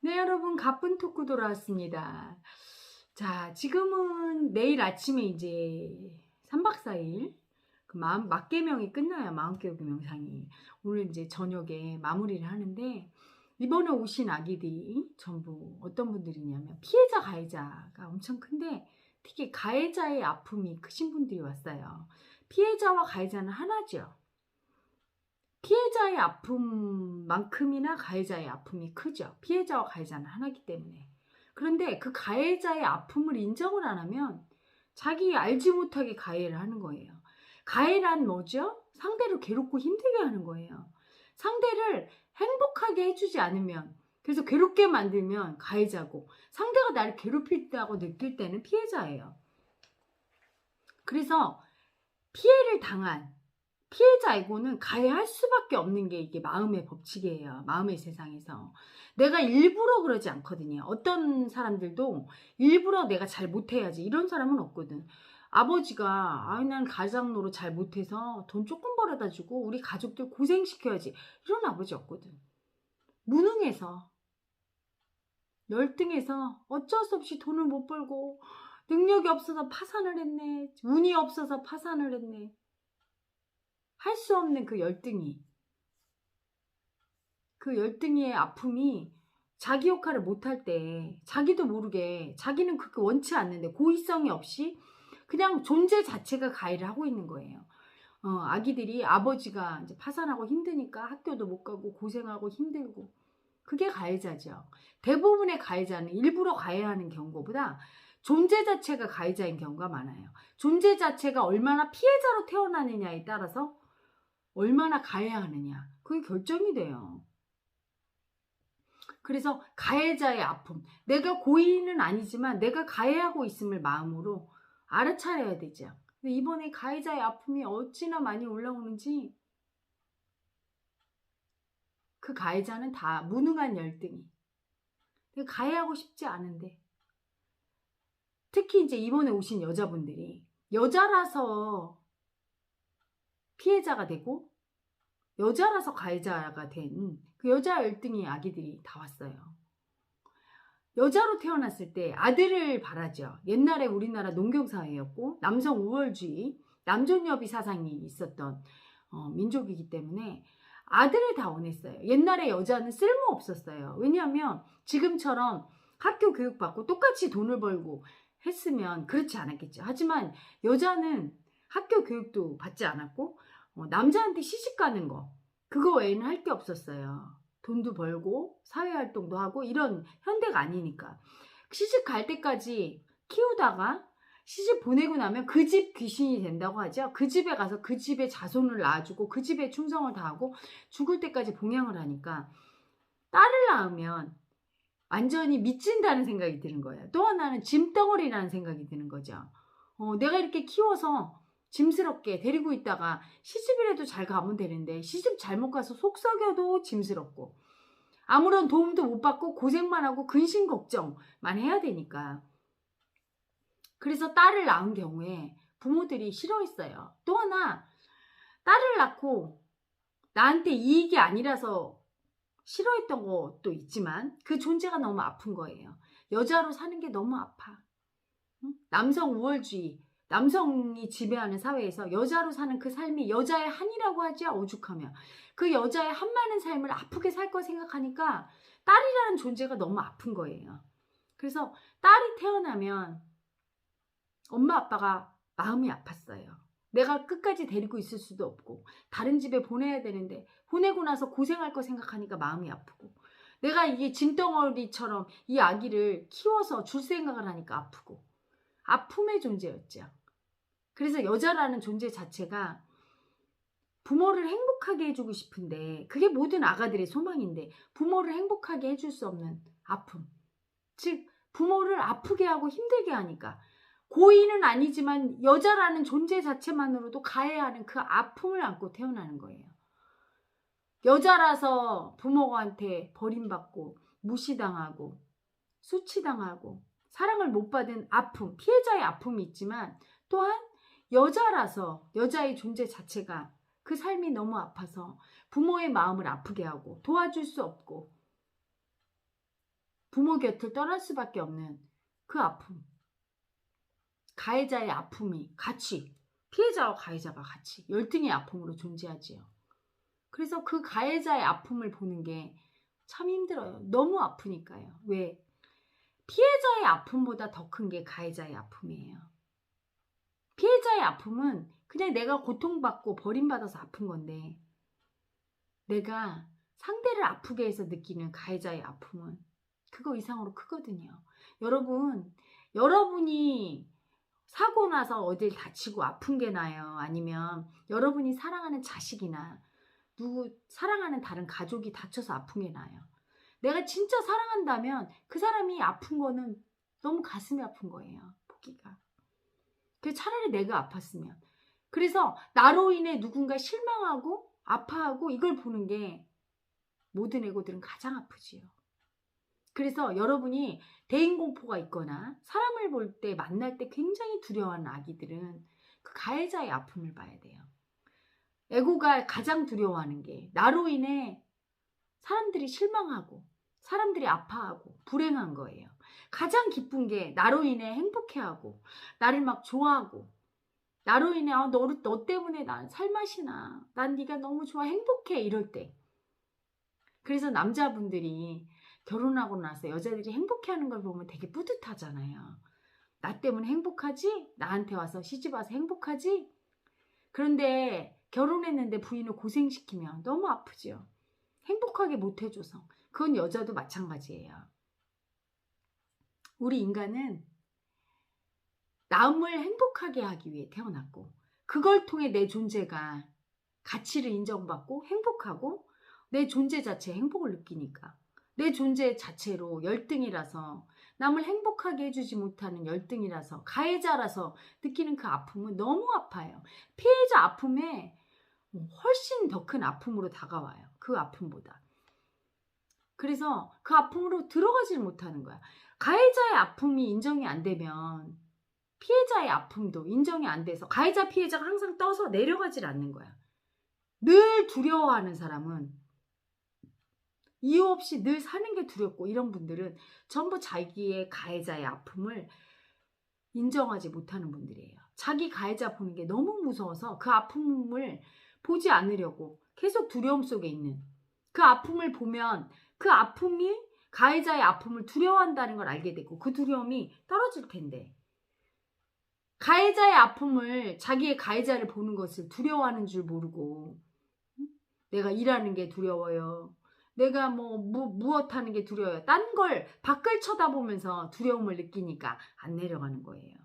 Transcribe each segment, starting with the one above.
네, 여러분, 가쁜 토크 돌아왔습니다. 자, 지금은 내일 아침에 이제 3박 4일 그 막개명이 끝나요. 마음깨우기 명상이. 오늘 이제 저녁에 마무리를 하는데, 이번에 오신 아기들이 전부 어떤 분들이냐면 피해자 가해자가 엄청 큰데, 특히 가해자의 아픔이 크신 분들이 왔어요. 피해자와 가해자는 하나죠. 피해자의 아픔만큼이나 가해자의 아픔이 크죠. 피해자와 가해자는 하나이기 때문에. 그런데 그 가해자의 아픔을 인정을 안 하면 자기 알지 못하게 가해를 하는 거예요. 가해란 뭐죠? 상대를 괴롭고 힘들게 하는 거예요. 상대를 행복하게 해주지 않으면, 그래서 괴롭게 만들면 가해자고, 상대가 나를 괴롭힐다고 느낄 때는 피해자예요. 그래서 피해를 당한 피해자이고는 가해할 수밖에 없는 게 이게 마음의 법칙이에요. 마음의 세상에서. 내가 일부러 그러지 않거든요. 어떤 사람들도 일부러 내가 잘 못해야지 이런 사람은 없거든. 아버지가 난 가장노릇 잘 못해서 돈 조금 벌어다 주고 우리 가족들 고생시켜야지 이런 아버지 없거든. 무능해서 열등해서 어쩔 수 없이 돈을 못 벌고 능력이 없어서 파산을 했네. 운이 없어서 파산을 했네. 할 수 없는 그 열등이의 아픔이 자기 역할을 못할 때 자기도 모르게 자기는 그렇게 원치 않는데 고의성이 없이 그냥 존재 자체가 가해를 하고 있는 거예요. 아기들이 아버지가 이제 파산하고 힘드니까 학교도 못 가고 고생하고 힘들고 그게 가해자죠. 대부분의 가해자는 일부러 가해하는 경우보다 존재 자체가 가해자인 경우가 많아요. 존재 자체가 얼마나 피해자로 태어나느냐에 따라서 얼마나 가해하느냐 그게 결정이 돼요. 그래서 가해자의 아픔, 내가 고의는 아니지만 내가 가해하고 있음을 마음으로 알아차려야 되죠. 근데 이번에 가해자의 아픔이 어찌나 많이 올라오는지 그 가해자는 다 무능한 열등이. 가해하고 싶지 않은데 특히 이제 이번에 오신 여자분들이 여자라서 피해자가 되고 여자라서 가해자가 된 그 여자 열등이 아기들이 다 왔어요. 여자로 태어났을 때 아들을 바라죠. 옛날에 우리나라 농경사회였고 남성 우월주의, 남존여비 사상이 있었던 민족이기 때문에 아들을 다 원했어요. 옛날에 여자는 쓸모없었어요. 왜냐하면 지금처럼 학교 교육받고 똑같이 돈을 벌고 했으면 그렇지 않았겠죠. 하지만 여자는 학교 교육도 받지 않았고 남자한테 시집가는 거 그거 외에는 할 게 없었어요. 돈도 벌고 사회활동도 하고 이런 현대가 아니니까 시집 갈 때까지 키우다가 시집 보내고 나면 그 집 귀신이 된다고 하죠. 그 집에 가서 그 집의 자손을 낳아주고 그 집에 충성을 다하고 죽을 때까지 봉양을 하니까 딸을 낳으면 완전히 미친다는 생각이 드는 거예요. 또 하나는 짐덩어리라는 생각이 드는 거죠. 내가 이렇게 키워서 짐스럽게 데리고 있다가 시집이라도 잘 가면 되는데 시집 잘못 가서 속 썩여도 짐스럽고 아무런 도움도 못 받고 고생만 하고 근심 걱정만 해야 되니까. 그래서 딸을 낳은 경우에 부모들이 싫어했어요. 또 하나 딸을 낳고 나한테 이익이 아니라서 싫어했던 것도 있지만 그 존재가 너무 아픈 거예요. 여자로 사는 게 너무 아파. 남성 우월주의, 남성이 지배하는 사회에서 여자로 사는 그 삶이 여자의 한이라고 하지 오죽하면 그 여자의 한 많은 삶을 아프게 살 거 생각하니까 딸이라는 존재가 너무 아픈 거예요. 그래서 딸이 태어나면 엄마 아빠가 마음이 아팠어요. 내가 끝까지 데리고 있을 수도 없고 다른 집에 보내야 되는데 보내고 나서 고생할 거 생각하니까 마음이 아프고 내가 이게 짐덩어리처럼 이 아기를 키워서 줄 생각을 하니까 아프고 아픔의 존재였죠. 그래서 여자라는 존재 자체가 부모를 행복하게 해주고 싶은데 그게 모든 아가들의 소망인데 부모를 행복하게 해줄 수 없는 아픔. 즉 부모를 아프게 하고 힘들게 하니까 고의는 아니지만 여자라는 존재 자체만으로도 가해하는 그 아픔을 안고 태어나는 거예요. 여자라서 부모한테 버림받고 무시당하고 수치당하고 사랑을 못 받은 아픔, 피해자의 아픔이 있지만 또한 여자라서 여자의 존재 자체가 그 삶이 너무 아파서 부모의 마음을 아프게 하고 도와줄 수 없고 부모 곁을 떠날 수밖에 없는 그 아픔. 가해자의 아픔이 같이, 피해자와 가해자가 같이 열등의 아픔으로 존재하지요. 그래서 그 가해자의 아픔을 보는 게 참 힘들어요. 너무 아프니까요. 왜? 피해자의 아픔보다 더 큰 게 가해자의 아픔이에요. 피해자의 아픔은 그냥 내가 고통받고 버림받아서 아픈 건데, 내가 상대를 아프게 해서 느끼는 가해자의 아픔은 그거 이상으로 크거든요. 여러분이 사고 나서 어딜 다치고 아픈 게 나요? 아니면 여러분이 사랑하는 자식이나 사랑하는 다른 가족이 다쳐서 아픈 게 나요? 내가 진짜 사랑한다면 그 사람이 아픈 거는 너무 가슴이 아픈 거예요. 보기가. 그래서 차라리 내가 아팠으면. 그래서 나로 인해 누군가 실망하고 아파하고 이걸 보는 게 모든 에고들은 가장 아프지요. 그래서 여러분이 대인공포가 있거나 사람을 볼 때 만날 때 굉장히 두려워하는 아기들은 그 가해자의 아픔을 봐야 돼요. 에고가 가장 두려워하는 게 나로 인해 사람들이 실망하고 사람들이 아파하고 불행한 거예요. 가장 기쁜 게 나로 인해 행복해하고 나를 막 좋아하고 나로 인해 너 때문에 난 살맛이 나. 난 네가 너무 좋아 행복해 이럴 때. 그래서 남자분들이 결혼하고 나서 여자들이 행복해하는 걸 보면 되게 뿌듯하잖아요. 나 때문에 행복하지? 나한테 와서 시집 와서 행복하지? 그런데 결혼했는데 부인을 고생시키면 너무 아프죠. 행복하게 못 해줘서. 그건 여자도 마찬가지예요. 우리 인간은 남을 행복하게 하기 위해 태어났고 그걸 통해 내 존재가 가치를 인정받고 행복하고 내 존재 자체에 행복을 느끼니까 내 존재 자체로 열등이라서 남을 행복하게 해주지 못하는 열등이라서 가해자라서 느끼는 그 아픔은 너무 아파요. 피해자 아픔에 훨씬 더 큰 아픔으로 다가와요. 그 아픔보다. 그래서 그 아픔으로 들어가질 못하는 거야. 가해자의 아픔이 인정이 안 되면 피해자의 아픔도 인정이 안 돼서 가해자 피해자가 항상 떠서 내려가질 않는 거야. 늘 두려워하는 사람은 이유 없이 늘 사는 게 두렵고 이런 분들은 전부 자기의 가해자의 아픔을 인정하지 못하는 분들이에요. 자기 가해자 보는 게 너무 무서워서 그 아픔을 보지 않으려고 계속 두려움 속에 있는 그 아픔을 보면 그 아픔이 가해자의 아픔을 두려워한다는 걸 알게 되고 그 두려움이 떨어질 텐데 가해자의 아픔을 자기의 가해자를 보는 것을 두려워하는 줄 모르고 내가 일하는 게 두려워요. 내가 무엇 하는 게 두려워요. 딴 걸 밖을 쳐다보면서 두려움을 느끼니까 안 내려가는 거예요.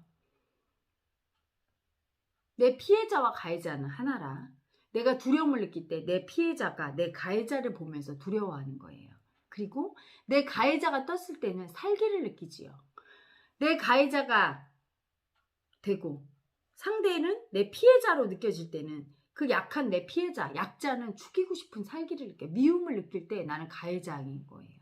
내 피해자와 가해자는 하나라. 내가 두려움을 느낄 때 내 피해자가 내 가해자를 보면서 두려워하는 거예요. 그리고 내 가해자가 떴을 때는 살기를 느끼지요. 내 가해자가 되고 상대는 내 피해자로 느껴질 때는 그 약한 내 피해자, 약자는 죽이고 싶은 살기를 느껴. 미움을 느낄 때 나는 가해자인 거예요.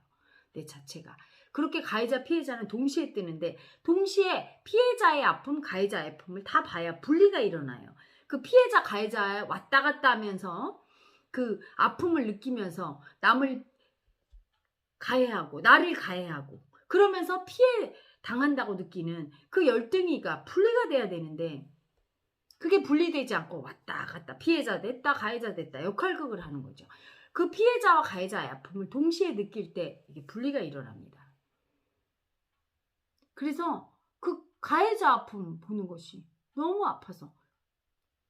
내 자체가. 그렇게 가해자, 피해자는 동시에 뜨는데 동시에 피해자의 아픔, 가해자의 아픔을 다 봐야 분리가 일어나요. 그 피해자, 가해자 왔다 갔다 하면서 그 아픔을 느끼면서 남을 가해하고 나를 가해하고 그러면서 피해 당한다고 느끼는 그 열등이가 분리가 돼야 되는데 그게 분리되지 않고 왔다 갔다 피해자 됐다 가해자 됐다 역할극을 하는 거죠. 그 피해자와 가해자의 아픔을 동시에 느낄 때 이게 분리가 일어납니다. 그래서 그 가해자 아픔 보는 것이 너무 아파서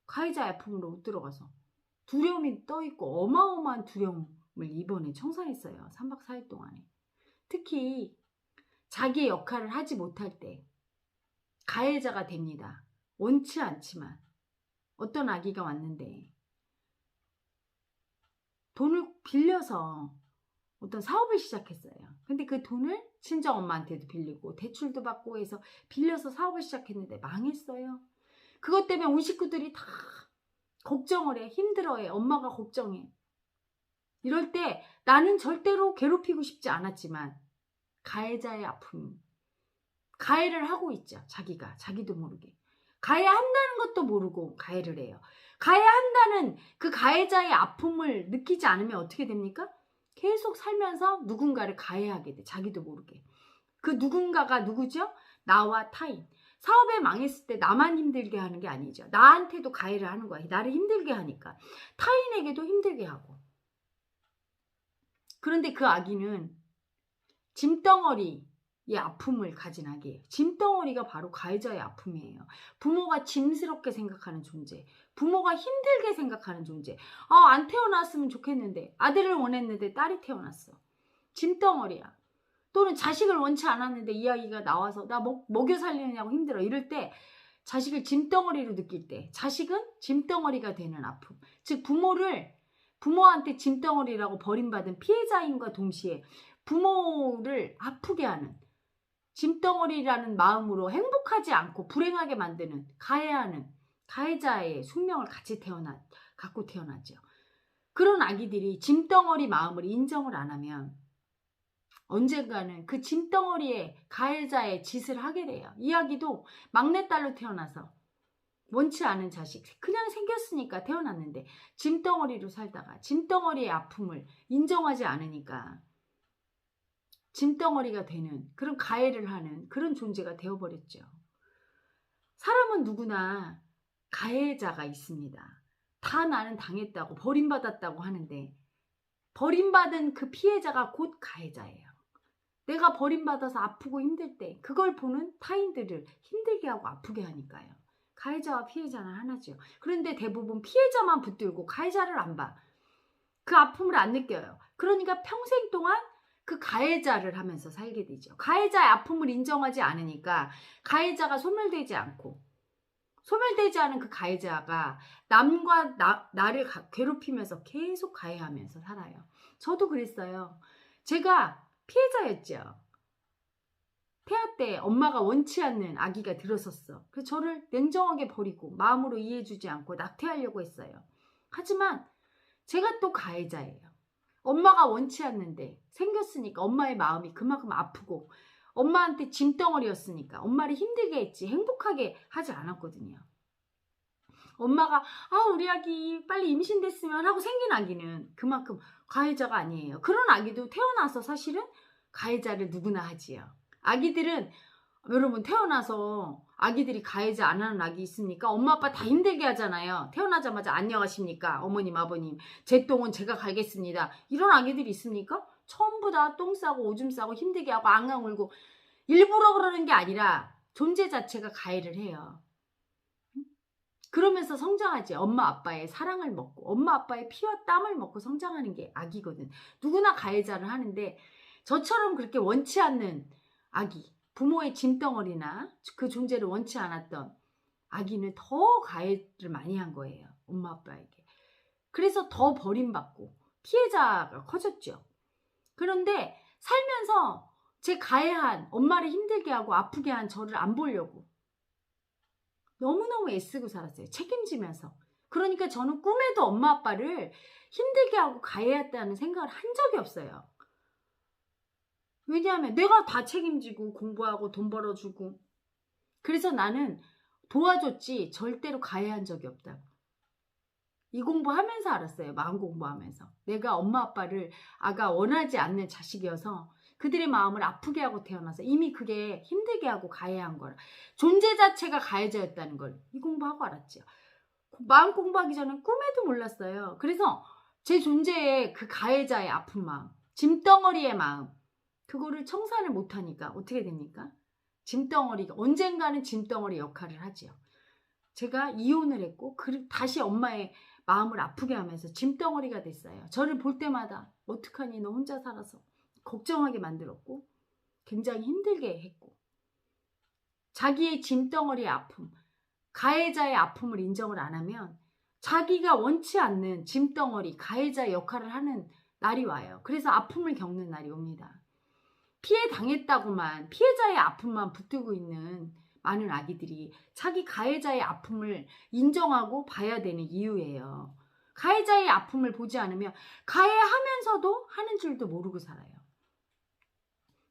가해자의 아픔으로 못 들어가서 두려움이 떠있고 어마어마한 두려움을 이번에 청산했어요. 3박 4일 동안에. 특히 자기의 역할을 하지 못할 때 가해자가 됩니다. 원치 않지만 어떤 아기가 왔는데 돈을 빌려서 어떤 사업을 시작했어요. 근데 그 돈을 친정엄마한테도 빌리고 대출도 받고 해서 빌려서 사업을 시작했는데 망했어요. 그것 때문에 우리 식구들이 다 걱정을 해. 힘들어해. 엄마가 걱정해. 이럴 때 나는 절대로 괴롭히고 싶지 않았지만 가해자의 아픔. 가해를 하고 있죠. 자기도 모르게. 가해한다는 것도 모르고 가해를 해요. 가해한다는 그 가해자의 아픔을 느끼지 않으면 어떻게 됩니까? 계속 살면서 누군가를 가해하게 돼. 자기도 모르게. 그 누군가가 누구죠? 나와 타인. 사업에 망했을 때 나만 힘들게 하는 게 아니죠. 나한테도 가해를 하는 거야. 나를 힘들게 하니까. 타인에게도 힘들게 하고. 그런데 그 아기는 짐덩어리의 아픔을 가진 아기예요. 짐덩어리가 바로 가해자의 아픔이에요. 부모가 짐스럽게 생각하는 존재. 부모가 힘들게 생각하는 존재. 안 태어났으면 좋겠는데. 아들을 원했는데 딸이 태어났어. 짐덩어리야. 또는 자식을 원치 않았는데 이야기가 나와서 나 먹여 살리느냐고 힘들어. 이럴 때 자식을 짐덩어리로 느낄 때 자식은 짐덩어리가 되는 아픔. 즉 부모한테 짐덩어리라고 버림받은 피해자인과 동시에 부모를 아프게 하는 짐덩어리라는 마음으로 행복하지 않고 불행하게 만드는 가해하는 가해자의 숙명을 갖고 태어나죠. 그런 아기들이 짐덩어리 마음을 인정을 안 하면 언젠가는 그 짐덩어리의 가해자의 짓을 하게 돼요. 이야기도 막내딸로 태어나서 원치 않은 자식 그냥 생겼으니까 태어났는데 짐덩어리로 살다가 짐덩어리의 아픔을 인정하지 않으니까 짐덩어리가 되는 그런 가해를 하는 그런 존재가 되어버렸죠. 사람은 누구나 가해자가 있습니다. 다 나는 당했다고 버림받았다고 하는데 버림받은 그 피해자가 곧 가해자예요. 내가 버림받아서 아프고 힘들 때 그걸 보는 타인들을 힘들게 하고 아프게 하니까요. 가해자와 피해자는 하나죠. 그런데 대부분 피해자만 붙들고 가해자를 안 봐. 그 아픔을 안 느껴요. 그러니까 평생 동안 그 가해자를 하면서 살게 되죠. 가해자의 아픔을 인정하지 않으니까 가해자가 소멸되지 않고 소멸되지 않은 그 가해자가 남과 나를 괴롭히면서 계속 가해하면서 살아요. 저도 그랬어요. 제가 피해자였죠. 태아 때 엄마가 원치 않는 아기가 들어섰어. 그래서 저를 냉정하게 버리고 마음으로 이해해주지 않고 낙태하려고 했어요. 하지만 제가 또 가해자예요. 엄마가 원치 않는데 생겼으니까 엄마의 마음이 그만큼 아프고 엄마한테 짐덩어리였으니까 엄마를 힘들게 했지 행복하게 하지 않았거든요. 엄마가 우리 아기 빨리 임신됐으면 하고 생긴 아기는 그만큼 가해자가 아니에요. 그런 아기도 태어나서 사실은 가해자를 누구나 하지요. 아기들은 여러분 태어나서 아기들이 가해자 안 하는 아기 있습니까? 엄마 아빠 다 힘들게 하잖아요. 태어나자마자 안녕하십니까? 어머님 아버님 제 똥은 제가 갈겠습니다. 이런 아기들이 있습니까? 전부 다 똥 싸고 오줌 싸고 힘들게 하고 앙앙 울고 일부러 그러는 게 아니라 존재 자체가 가해를 해요. 그러면서 성장하지. 엄마 아빠의 사랑을 먹고 엄마 아빠의 피와 땀을 먹고 성장하는 게 아기거든. 누구나 가해자를 하는데 저처럼 그렇게 원치 않는 아기, 부모의 짐덩어리나 그 존재를 원치 않았던 아기는 더 가해를 많이 한 거예요. 엄마 아빠에게. 그래서 더 버림받고 피해자가 커졌죠. 그런데 살면서 제 가해한 엄마를 힘들게 하고 아프게 한 저를 안 보려고 너무너무 애쓰고 살았어요. 책임지면서. 그러니까 저는 꿈에도 엄마 아빠를 힘들게 하고 가해했다는 생각을 한 적이 없어요. 왜냐하면 내가 다 책임지고 공부하고 돈 벌어주고 그래서 나는 도와줬지 절대로 가해한 적이 없다고. 이 공부하면서 알았어요. 마음 공부하면서. 내가 엄마 아빠를 원하지 않는 자식이어서 그들의 마음을 아프게 하고 태어나서 이미 그게 힘들게 하고 가해한 거라. 존재 자체가 가해자였다는 걸 이 공부하고 알았죠. 마음 공부하기 전엔 꿈에도 몰랐어요. 그래서 제 존재의 그 가해자의 아픈 마음, 짐덩어리의 마음, 그거를 청산을 못하니까 어떻게 됩니까? 짐덩어리가 언젠가는 짐덩어리 역할을 하지요. 제가 이혼을 했고 다시 엄마의 마음을 아프게 하면서 짐덩어리가 됐어요. 저를 볼 때마다 어떡하니 너 혼자 살아서 걱정하게 만들었고 굉장히 힘들게 했고 자기의 짐덩어리의 아픔, 가해자의 아픔을 인정을 안 하면 자기가 원치 않는 짐덩어리, 가해자 역할을 하는 날이 와요. 그래서 아픔을 겪는 날이 옵니다. 피해 당했다고만 피해자의 아픔만 붙들고 있는 많은 아기들이 자기 가해자의 아픔을 인정하고 봐야 되는 이유예요. 가해자의 아픔을 보지 않으면 가해하면서도 하는 줄도 모르고 살아요.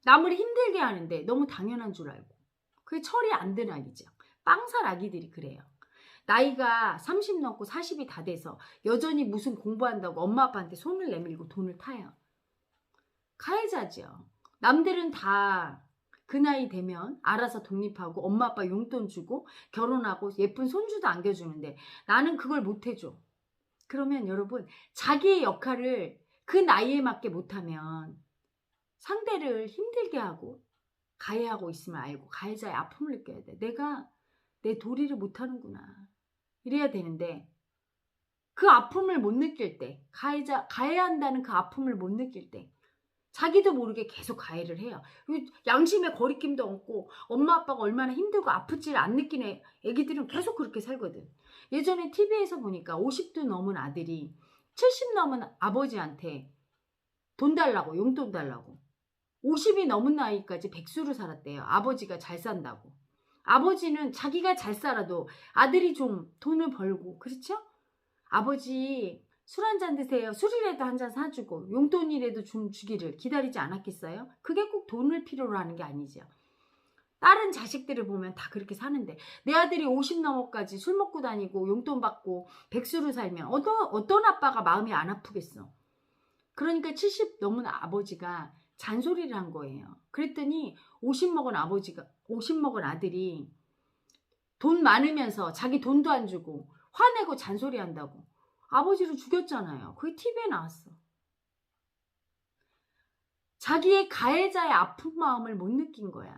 남을 힘들게 하는데 너무 당연한 줄 알고 그게 철이 안 든 아기죠. 빵살 아기들이 그래요. 나이가 30 넘고 40이 다 돼서 여전히 무슨 공부한다고 엄마 아빠한테 손을 내밀고 돈을 타요. 가해자죠. 남들은 다 그 나이 되면 알아서 독립하고 엄마 아빠 용돈 주고 결혼하고 예쁜 손주도 안겨주는데 나는 그걸 못 해줘. 그러면 여러분 자기의 역할을 그 나이에 맞게 못하면 상대를 힘들게 하고 가해하고 있으면 알고 가해자의 아픔을 느껴야 돼. 내가 내 도리를 못하는구나. 이래야 되는데 그 아픔을 못 느낄 때 가해한다는 그 아픔을 못 느낄 때 자기도 모르게 계속 가해를 해요. 양심의 거리낌도 없고 엄마 아빠가 얼마나 힘들고 아프지를 안 느끼는 애기들은 계속 그렇게 살거든. 예전에 TV에서 보니까 50도 넘은 아들이 70 넘은 아버지한테 돈 달라고 용돈 달라고 50이 넘은 나이까지 백수로 살았대요. 아버지가 잘 산다고. 아버지는 자기가 잘 살아도 아들이 좀 돈을 벌고 그렇죠? 아버지 술 한 잔 드세요. 술이라도 한 잔 사주고 용돈이라도 좀 주기를 기다리지 않았겠어요? 그게 꼭 돈을 필요로 하는 게 아니죠. 다른 자식들을 보면 다 그렇게 사는데 내 아들이 50 넘어까지 술 먹고 다니고 용돈 받고 백수로 살면 어떤 아빠가 마음이 안 아프겠어. 그러니까 70 넘은 아버지가 잔소리를 한 거예요. 그랬더니 50 먹은 아들이 돈 많으면서 자기 돈도 안 주고 화내고 잔소리 한다고 아버지를 죽였잖아요. 그게 TV에 나왔어. 자기의 가해자의 아픈 마음을 못 느낀 거야.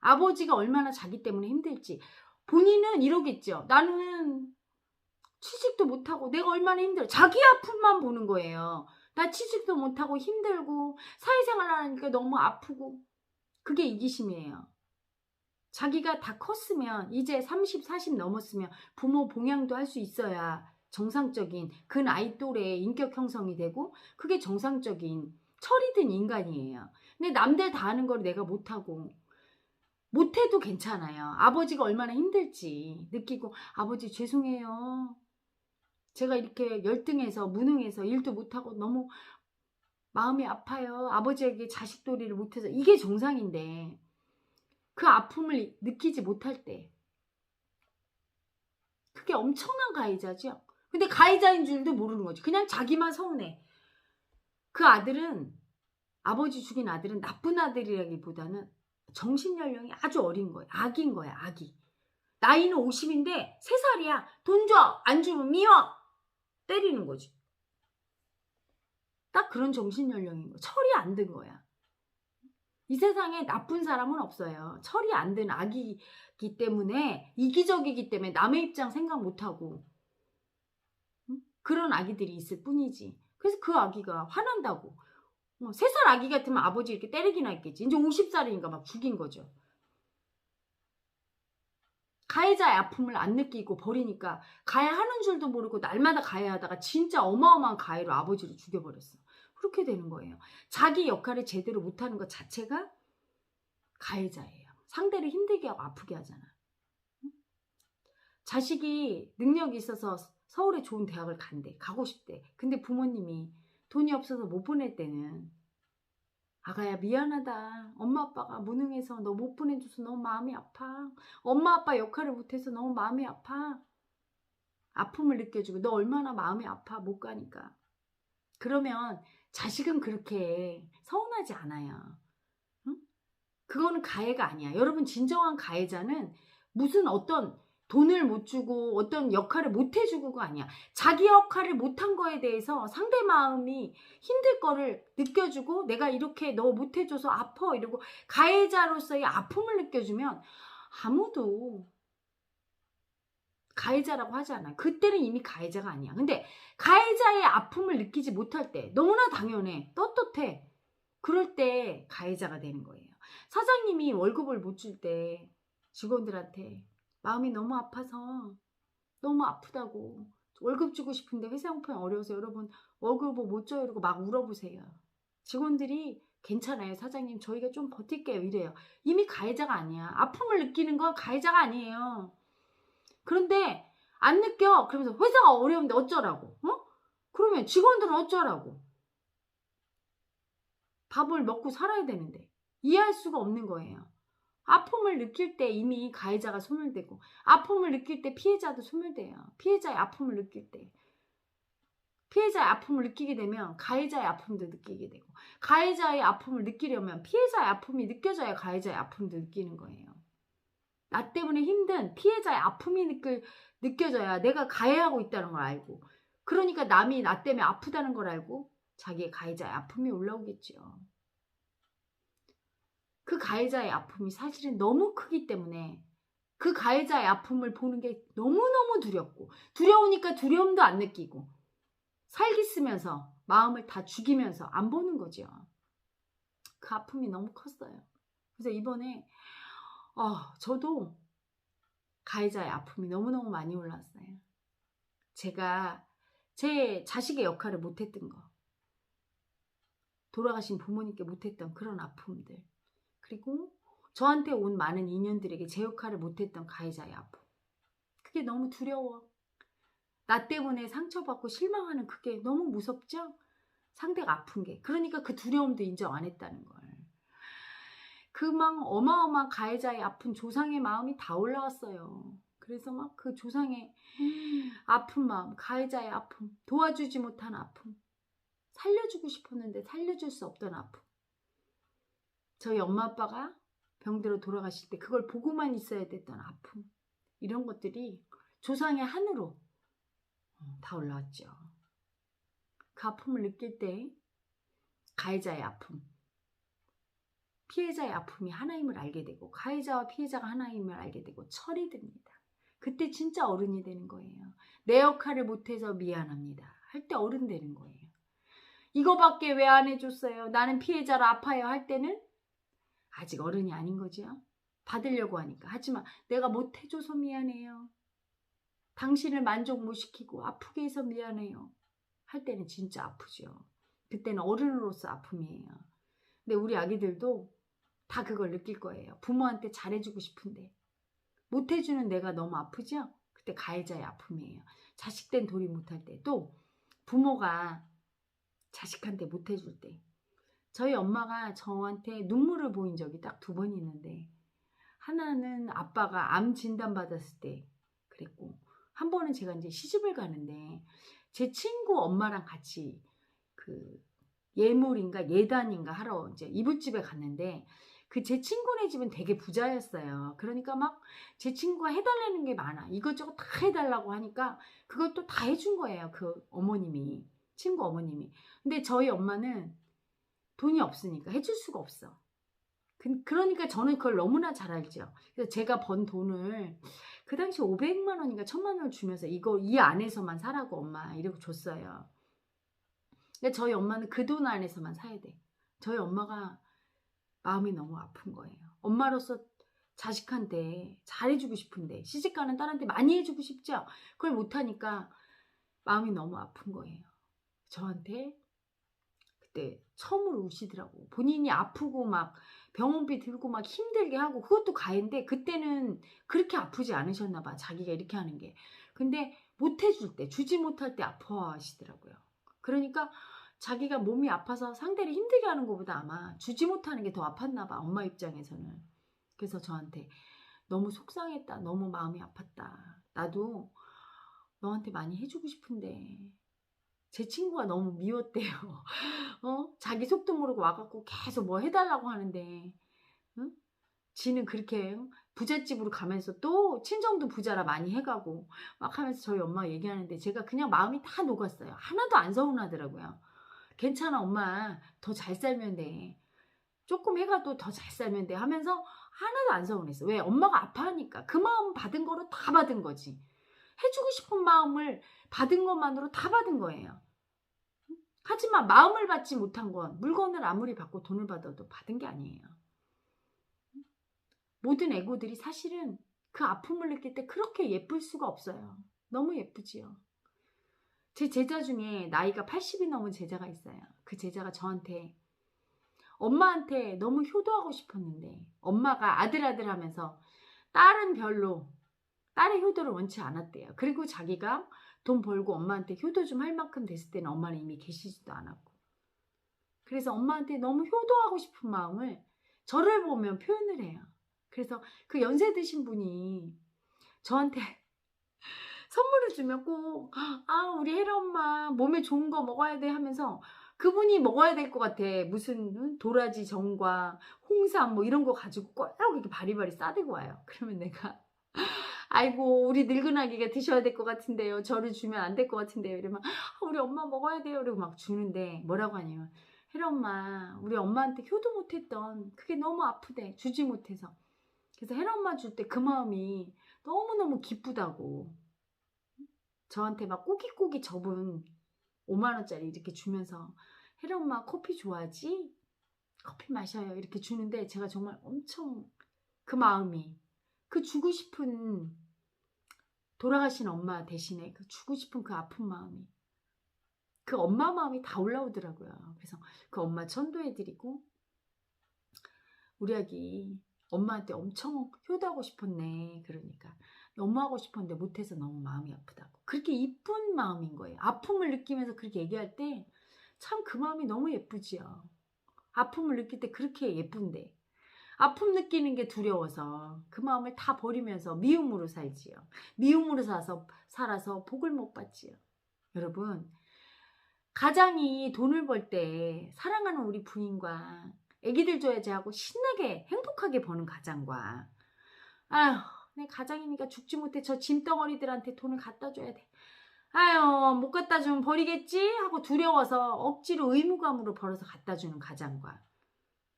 아버지가 얼마나 자기 때문에 힘들지. 본인은 이러겠죠. 나는 취직도 못하고 내가 얼마나 힘들어. 자기 아픔만 보는 거예요. 나 취직도 못하고 힘들고 사회생활 하니까 너무 아프고. 그게 이기심이에요. 자기가 다 컸으면 이제 30, 40 넘었으면 부모 봉양도 할 수 있어야 정상적인 그 나이 또래의 인격 형성이 되고 그게 정상적인 철이 든 인간이에요. 근데 남들 다 하는 걸 내가 못하고 못해도 괜찮아요. 아버지가 얼마나 힘들지 느끼고 아버지 죄송해요. 제가 이렇게 열등해서 무능해서 일도 못하고 너무 마음이 아파요. 아버지에게 자식도리를 못해서 이게 정상인데 그 아픔을 느끼지 못할 때 그게 엄청난 가해자죠. 근데 가해자인 줄도 모르는 거지. 그냥 자기만 서운해. 그 아들은 아버지 죽인 아들은 나쁜 아들이라기보다는 정신연령이 아주 어린 거예요. 아기인 거야. 아기. 나이는 50인데 3살이야. 돈 줘. 안 주면 미워. 때리는 거지. 딱 그런 정신연령인 거야. 철이 안 든 거야. 이 세상에 나쁜 사람은 없어요. 철이 안 든 아기이기 때문에 이기적이기 때문에 남의 입장 생각 못하고 그런 아기들이 있을 뿐이지. 그래서 그 아기가 화난다고. 3살 아기 같으면 아버지 이렇게 때리기나 했겠지. 이제 50살이니까 막 죽인 거죠. 가해자의 아픔을 안 느끼고 버리니까 가해하는 줄도 모르고 날마다 가해하다가 진짜 어마어마한 가해로 아버지를 죽여버렸어. 그렇게 되는 거예요. 자기 역할을 제대로 못하는 것 자체가 가해자예요. 상대를 힘들게 하고 아프게 하잖아. 자식이 능력이 있어서 서울에 좋은 대학을 간대. 가고 싶대. 근데 부모님이 돈이 없어서 못 보낼 때는 아가야 미안하다. 엄마 아빠가 무능해서 너 못 보내줘서 너무 마음이 아파. 엄마 아빠 역할을 못해서 너무 마음이 아파. 아픔을 느껴주고 너 얼마나 마음이 아파 못 가니까. 그러면 자식은 그렇게 서운하지 않아요. 응? 그거는 가해가 아니야. 여러분 진정한 가해자는 무슨 어떤 돈을 못 주고 어떤 역할을 못 해주고가 아니야. 자기 역할을 못한 거에 대해서 상대 마음이 힘들 거를 느껴주고 내가 이렇게 너 못 해줘서 아파 이러고 가해자로서의 아픔을 느껴주면 아무도 가해자라고 하지 않아요. 그때는 이미 가해자가 아니야. 근데 가해자의 아픔을 느끼지 못할 때 너무나 당연해. 떳떳해. 그럴 때 가해자가 되는 거예요. 사장님이 월급을 못 줄 때 직원들한테 마음이 너무 아파서 너무 아프다고 월급 주고 싶은데 회사 형편이 어려워서 여러분 월급을 못 줘요 이러고 막 울어보세요. 직원들이 괜찮아요 사장님 저희가 좀 버틸게요 이래요. 이미 가해자가 아니야. 아픔을 느끼는 건 가해자가 아니에요. 그런데 안 느껴. 그러면서 회사가 어려운데 어쩌라고. 그러면 직원들은 어쩌라고. 밥을 먹고 살아야 되는데 이해할 수가 없는 거예요. 아픔을 느낄 때 이미 가해자가 소멸되고 아픔을 느낄 때 피해자도 소멸돼요. 피해자의 아픔을 느낄 때 피해자의 아픔을 느끼게 되면 가해자의 아픔도 느끼게 되고, 가해자의 아픔을 느끼려면 피해자의 아픔이 느껴져야 가해자의 아픔도 느끼는 거예요. 나 때문에 힘든 피해자의 아픔이 느껴져야 내가 가해하고 있다는 걸 알고, 그러니까 남이 나 때문에 아프다는 걸 알고 자기의 가해자의 아픔이 올라오겠죠. 그 가해자의 아픔이 사실은 너무 크기 때문에 그 가해자의 아픔을 보는 게 너무너무 두렵고, 두려우니까 두려움도 안 느끼고 살기 쓰면서 마음을 다 죽이면서 안 보는 거죠. 그 아픔이 너무 컸어요. 그래서 이번에 저도 가해자의 아픔이 너무너무 많이 올라왔어요. 제가 제 자식의 역할을 못했던 거, 돌아가신 부모님께 못했던 그런 아픔들, 그리고 저한테 온 많은 인연들에게 제 역할을 못했던 가해자의 아픔, 그게 너무 두려워. 나 때문에 상처받고 실망하는 그게 너무 무섭죠? 상대가 아픈 게. 그러니까 그 두려움도 인정 안 했다는 걸. 그 막 어마어마한 가해자의 아픈 조상의 마음이 다 올라왔어요. 그래서 막 그 조상의 아픈 마음, 가해자의 아픔, 도와주지 못한 아픔, 살려주고 싶었는데 살려줄 수 없던 아픔, 저희 엄마 아빠가 병들어 돌아가실 때 그걸 보고만 있어야 됐던 아픔, 이런 것들이 조상의 한으로 다 올라왔죠. 그 아픔을 느낄 때 가해자의 아픔, 피해자의 아픔이 하나임을 알게 되고, 가해자와 피해자가 하나임을 알게 되고 철이 듭니다. 그때 진짜 어른이 되는 거예요. 내 역할을 못해서 미안합니다 할 때 어른 되는 거예요. 이거밖에 왜 안 해줬어요? 나는 피해자라 아파요 할 때는 아직 어른이 아닌 거죠. 받으려고 하니까. 하지만 내가 못해줘서 미안해요, 당신을 만족 못 시키고 아프게 해서 미안해요 할 때는 진짜 아프죠. 그때는 어른으로서 아픔이에요. 근데 우리 아기들도 다 그걸 느낄 거예요. 부모한테 잘해주고 싶은데 못해주는 내가 너무 아프죠? 그때 가해자의 아픔이에요. 자식 된 도리 못할 때, 또 부모가 자식한테 못해줄 때, 저희 엄마가 저한테 눈물을 보인 적이 딱 2번 있는데, 하나는 아빠가 암 진단 받았을 때 그랬고, 한 번은 제가 이제 시집을 가는데 제 친구 엄마랑 같이 그 예물인가 예단인가 하러 이제 이불집에 갔는데, 그 제 친구네 집은 되게 부자였어요. 그러니까 막 제 친구가 해달라는 게 많아. 이것저것 다 해달라고 하니까 그걸 또 다 해준 거예요. 그 어머님이, 친구 어머님이. 근데 저희 엄마는 돈이 없으니까 해줄 수가 없어. 그러니까 저는 그걸 너무나 잘 알죠. 그래서 제가 번 돈을 그 당시 500만 원인가 1000만 원을 주면서 이거 이 안에서만 사라고 엄마 이러고 줬어요. 근데 저희 엄마는 그 돈 안에서만 사야 돼. 저희 엄마가 마음이 너무 아픈 거예요. 엄마로서 자식한테 잘해주고 싶은데, 시집가는 딸한테 많이 해주고 싶죠? 그걸 못하니까 마음이 너무 아픈 거예요. 저한테 그때 처음으로 우시더라고. 본인이 아프고 막 병원비 들고 막 힘들게 하고, 그것도 가해인데 그때는 그렇게 아프지 않으셨나 봐, 자기가 이렇게 하는 게. 근데 못해줄 때, 주지 못할 때 아파하시더라고요. 그러니까 자기가 몸이 아파서 상대를 힘들게 하는 것보다 아마 주지 못하는 게 더 아팠나 봐, 엄마 입장에서는. 그래서 저한테 너무 속상했다, 너무 마음이 아팠다, 나도 너한테 많이 해주고 싶은데 제 친구가 너무 미웠대요. 자기 속도 모르고 와갖고 계속 뭐 해달라고 하는데, 응? 지는 그렇게 부잣집으로 가면서 또 친정도 부자라 많이 해가고 막 하면서 저희 엄마 얘기하는데 제가 그냥 마음이 다 녹았어요. 하나도 안 서운하더라고요. 괜찮아 엄마, 더 잘 살면 돼, 조금 해가도 더 잘 살면 돼 하면서 하나도 안 서운했어. 왜? 엄마가 아파하니까. 그 마음 받은 거로 다 받은 거지. 해주고 싶은 마음을 받은 것만으로 다 받은 거예요. 하지만 마음을 받지 못한 건 물건을 아무리 받고 돈을 받아도 받은 게 아니에요. 모든 에고들이 사실은 그 아픔을 느낄 때 그렇게 예쁠 수가 없어요. 너무 예쁘지요. 제 제자 중에 나이가 80이 넘은 제자가 있어요. 그 제자가 저한테 엄마한테 너무 효도하고 싶었는데 엄마가 아들 하면서 딸은 별로 딸의 효도를 원치 않았대요. 그리고 자기가 돈 벌고 엄마한테 효도 좀 할 만큼 됐을 때는 엄마는 이미 계시지도 않았고, 그래서 엄마한테 너무 효도하고 싶은 마음을 저를 보면 표현을 해요. 그래서 그 연세 드신 분이 저한테 선물을 주면 꼭 우리 혜라 엄마 몸에 좋은 거 먹어야 돼 하면서 그분이 먹어야 될 것 같아. 무슨 도라지 정과 홍삼 뭐 이런 거 가지고 꼭 이렇게 바리바리 싸들고 와요. 그러면 내가 아이고 우리 늙은 아기가 드셔야 될 것 같은데요. 저를 주면 안 될 것 같은데요. 이러면 우리 엄마 먹어야 돼요. 이러고 막 주는데 뭐라고 하냐면 혜라 엄마 우리 엄마한테 효도 못했던 그게 너무 아프대. 주지 못해서. 그래서 혜라 엄마 줄 때 그 마음이 너무너무 기쁘다고. 저한테 막 꼬깃꼬깃 접은 5만 원짜리 이렇게 주면서 혜라 엄마 커피 좋아하지? 커피 마셔요. 이렇게 주는데 제가 정말 엄청 그 마음이 그 주고 싶은 돌아가신 엄마 대신에 그 주고 싶은 그 아픈 마음이 그 엄마 마음이 다 올라오더라고요. 그래서 그 엄마 천도해드리고 우리 아기 엄마한테 엄청 효도하고 싶었네. 그러니까 너무 하고 싶었는데 못해서 너무 마음이 아프다고. 그렇게 이쁜 마음인 거예요. 아픔을 느끼면서 그렇게 얘기할 때 참 그 마음이 너무 예쁘지요. 아픔을 느낄 때 그렇게 예쁜데 아픔 느끼는 게 두려워서 그 마음을 다 버리면서 미움으로 살지요. 미움으로 살아서 복을 못 받지요. 여러분 가장이 돈을 벌 때 사랑하는 우리 부인과 애기들 줘야지 하고 신나게 행복하게 버는 가장과 아휴 내 가장이니까 죽지 못해 저 짐덩어리들한테 돈을 갖다 줘야 돼. 아유 못 갖다 주면 버리겠지 하고 두려워서 억지로 의무감으로 벌어서 갖다 주는 가장과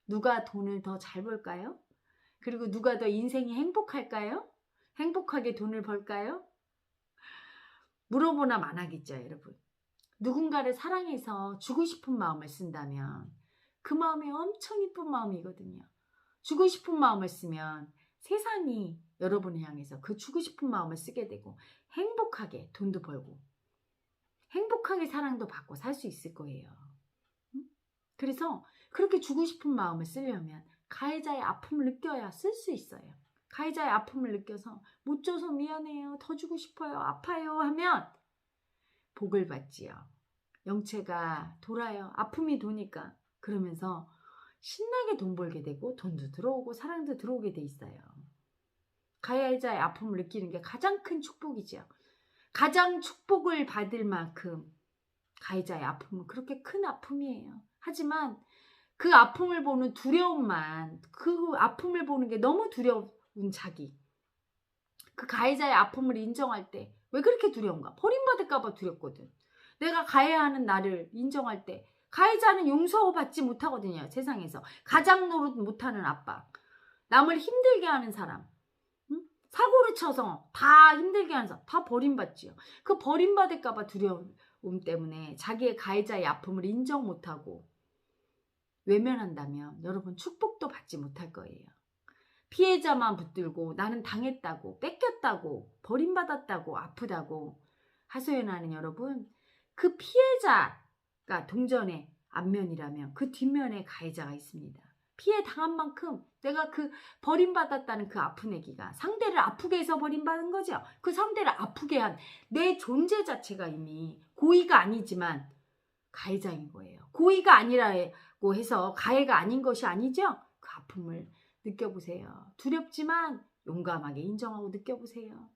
누가 돈을 더 잘 벌까요? 그리고 누가 더 인생이 행복할까요? 행복하게 돈을 벌까요? 물어보나 마나겠죠 여러분. 누군가를 사랑해서 주고 싶은 마음을 쓴다면 그 마음이 엄청 이쁜 마음이거든요. 주고 싶은 마음을 쓰면 세상이 여러분을 향해서 그 주고 싶은 마음을 쓰게 되고 행복하게 돈도 벌고 행복하게 사랑도 받고 살 수 있을 거예요. 그래서 그렇게 주고 싶은 마음을 쓰려면 가해자의 아픔을 느껴야 쓸 수 있어요. 가해자의 아픔을 느껴서 못 줘서 미안해요. 더 주고 싶어요. 아파요. 하면 복을 받지요. 영체가 돌아요. 아픔이 도니까. 그러면서 신나게 돈 벌게 되고 돈도 들어오고 사랑도 들어오게 돼 있어요. 가해자의 아픔을 느끼는 게 가장 큰 축복이죠. 가장 축복을 받을 만큼 가해자의 아픔은 그렇게 큰 아픔이에요. 하지만 그 아픔을 보는 두려움만 그 아픔을 보는 게 너무 두려운 자기 그 가해자의 아픔을 인정할 때 왜 그렇게 두려운가? 버림받을까 봐 두렵거든. 내가 가해하는 나를 인정할 때 가해자는 용서받지 못하거든요. 세상에서 가장 노릇 못하는 아빠 남을 힘들게 하는 사람 사고를 쳐서 다 힘들게 하는 사람 다 버림받지요. 그 버림받을까 봐 두려움 때문에 자기의 가해자의 아픔을 인정 못하고 외면한다면 여러분 축복도 받지 못할 거예요. 피해자만 붙들고 나는 당했다고 뺏겼다고 버림받았다고 아프다고 하소연하는 여러분 그 피해자가 동전의 앞면이라면 그 뒷면에 가해자가 있습니다. 피해 당한 만큼 내가 그 버림받았다는 그 아픈 얘기가 상대를 아프게 해서 버림받은 거죠. 그 상대를 아프게 한 내 존재 자체가 이미 고의가 아니지만 가해자인 거예요. 고의가 아니라고 해서 가해가 아닌 것이 아니죠. 그 아픔을 느껴보세요. 두렵지만 용감하게 인정하고 느껴보세요.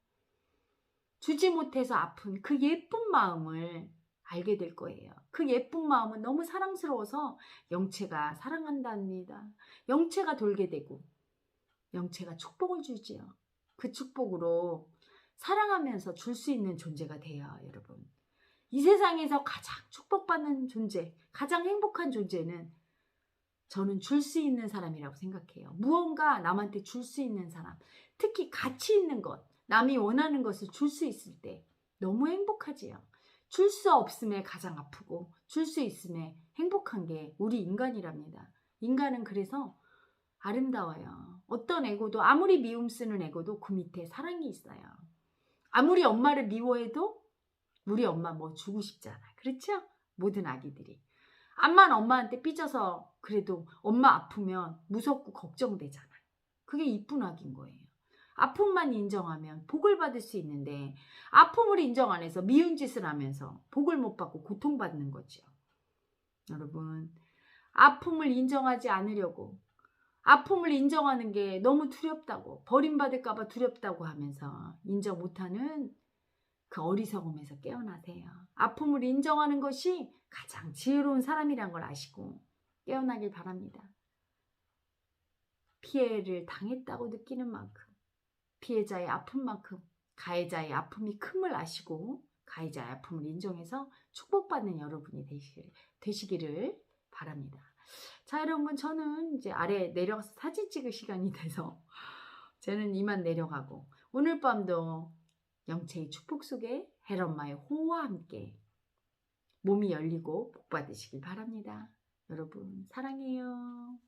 주지 못해서 아픈 그 예쁜 마음을 알게 될 거예요. 그 예쁜 마음은 너무 사랑스러워서 영체가 사랑한답니다. 영체가 돌게 되고 영체가 축복을 주지요. 그 축복으로 사랑하면서 줄 수 있는 존재가 돼요. 여러분. 이 세상에서 가장 축복받는 존재, 가장 행복한 존재는 저는 줄 수 있는 사람이라고 생각해요. 무언가 남한테 줄 수 있는 사람, 특히 가치 있는 것, 남이 원하는 것을 줄 수 있을 때 너무 행복하지요. 줄 수 없음에 가장 아프고 줄 수 있음에 행복한 게 우리 인간이랍니다. 인간은 그래서 아름다워요. 어떤 애고도 아무리 미움 쓰는 애고도 그 밑에 사랑이 있어요. 아무리 엄마를 미워해도 우리 엄마 뭐 주고 싶잖아. 그렇죠? 모든 아기들이. 암만 엄마한테 삐져서 그래도 엄마 아프면 무섭고 걱정되잖아. 그게 이쁜 아기인 거예요. 아픔만 인정하면 복을 받을 수 있는데 아픔을 인정 안 해서 미운 짓을 하면서 복을 못 받고 고통받는 거죠. 여러분 아픔을 인정하지 않으려고 아픔을 인정하는 게 너무 두렵다고 버림받을까 봐 두렵다고 하면서 인정 못하는 그 어리석음에서 깨어나세요. 아픔을 인정하는 것이 가장 지혜로운 사람이란 걸 아시고 깨어나길 바랍니다. 피해를 당했다고 느끼는 만큼, 피해자의 아픔만큼 가해자의 아픔이 큼을 아시고 가해자의 아픔을 인정해서 축복받는 여러분이 되시기를 바랍니다. 자, 여러분, 저는 이제 아래 내려가서 사진 찍을 시간이 돼서 저는 이만 내려가고, 오늘 밤도 영체의 축복 속에 헬엄마의 호와 함께 몸이 열리고 복 받으시길 바랍니다. 여러분, 사랑해요.